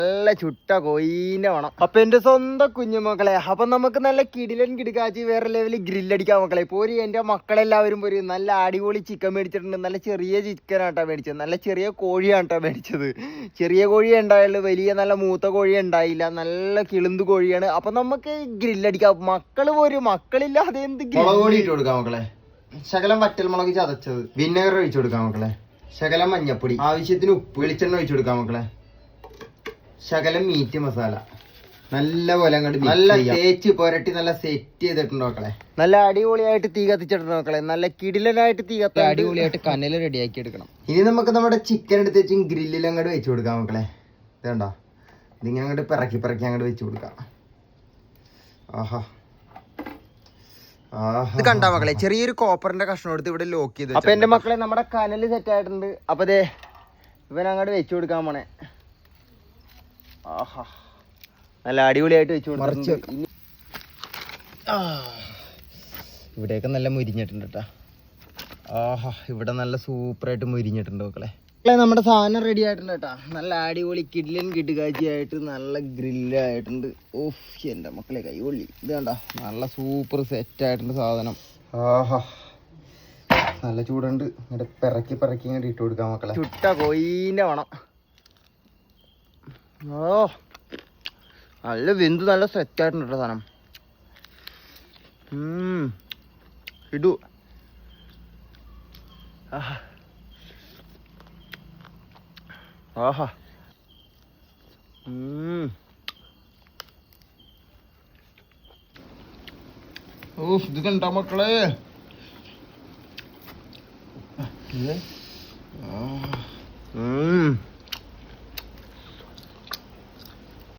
നല്ല ചുട്ട കോയിന്റെ വേണം. അപ്പൊ എന്റെ സ്വന്തം കുഞ്ഞുമക്കളെ, അപ്പൊ നമുക്ക് നല്ല കിടിലൻ കിടുക്കാച്ചി വേറെ ലെവലിൽ ഗ്രില്ലടിക്കാൻ മക്കളെ. പോരി എന്റെ മക്കളെല്ലാവരും പോരി നല്ല അടിപൊളി ചിക്കൻ മേടിച്ചിട്ടുണ്ട്. നല്ല ചെറിയ ചിക്കനാട്ടോ മേടിച്ചത്, നല്ല ചെറിയ കോഴിയാട്ടോ മേടിച്ചത്. ചെറിയ കോഴി ഉണ്ടായുള്ളൂ, വലിയ നല്ല മൂത്ത കോഴി ഉണ്ടായില്ല, നല്ല കിളുന്ത് കോഴിയാണ്. അപ്പൊ നമുക്ക് ഗ്രില്ലടിക്കാം. മക്കള് പോരും, മക്കളില്ലാതെ എന്ത് കോഴി ഇട്ട് കൊടുക്കാം മക്കളെ. ശകലം വറ്റൽമുളക് ചതച്ചത്, വിനെഗർ ഒഴിച്ചു കൊടുക്കാം മക്കളെ. ശകലം മഞ്ഞപ്പൊടി, ആവശ്യത്തിന് ഉപ്പ്, വെളിച്ചെണ്ണ ഒഴിച്ചു കൊടുക്കാം മക്കളെ. ശകലം മീറ്റ് മസാല, നല്ല പോലെ അങ്ങോട്ട് നല്ല തേച്ച് പുരട്ടി നല്ല സെറ്റ് ചെയ്തിട്ടുണ്ട് മക്കളെ. നല്ല അടിപൊളിയായിട്ട് തീ കത്തിച്ചിട്ടുണ്ട് മക്കളെ. നല്ല കിടിലനായിട്ട് തീ കത്തി അടിപൊളിയായിട്ട് കനല് റെഡിയാക്കി എടുക്കണം. ഇനി നമുക്ക് നമ്മുടെ ചിക്കൻ എടുത്ത് വെച്ച് ഗ്രില്ലിൽ അങ്ങോട്ട് വെച്ച് കൊടുക്കാം മക്കളെ. ഇതേണ്ട, ഇതിങ്ങനെ അങ്ങോട്ട് പിറക്കി അങ്ങോട്ട് വെച്ച് കൊടുക്കാം. ആഹാ, ഇത് കണ്ടാ മക്കളെ, ചെറിയൊരു കോപ്പറിന്റെ കഷ്ണം എടുത്ത് ഇവിടെ ലോക്ക് ചെയ്ത്. അപ്പൊ എന്റെ മക്കളെ നമ്മുടെ കനല് സെറ്റ് ആയിട്ടുണ്ട്. അപ്പൊ ദേ ഇവൻ അങ്ങോട്ട് വെച്ചു കൊടുക്കാൻ പോണേ. ആഹാ, നല്ല അടിപൊളിയായിട്ട് വെച്ചു കൊടുത്തു. ഇവിടെയൊക്കെ നല്ല മുരിഞ്ഞിട്ടുണ്ട് കേട്ടാ. ആഹാ, ഇവിടെ നല്ല സൂപ്പറായിട്ട് മുരിഞ്ഞിട്ടുണ്ട് മക്കളെ. നമ്മുടെ സാധനം റെഡി ആയിട്ടുണ്ട് കേട്ടാ. നല്ല അടിപൊളി കിടിലൻ കിടുകാച്ചിയായിട്ട് നല്ല ഗ്രില്ലായിട്ടുണ്ട്. ഓഫ്, എൻ്റെ മക്കളെ കൈകൊള്ളി. ഇത് കണ്ട, നല്ല സൂപ്പർ സെറ്റ് ആയിട്ടുണ്ട് സാധനം. ആഹാ, നല്ല ചൂടുണ്ട്. ഇങ്ങോട്ട് പിറക്കി ഇങ്ങോട്ട് ഇട്ട് കൊടുക്കാം മക്കളെ. ചുട്ട കോയിന്റെ വേണം. ഓ, നല്ല വെന്ത് നല്ല സെറ്റ് ആയിട്ടുണ്ട് കേട്ടോ സാധനം. ഇടൂ. ആഹാ, ആഹാ, ഓ, ഇത് കണ്ടാ മക്കളെ.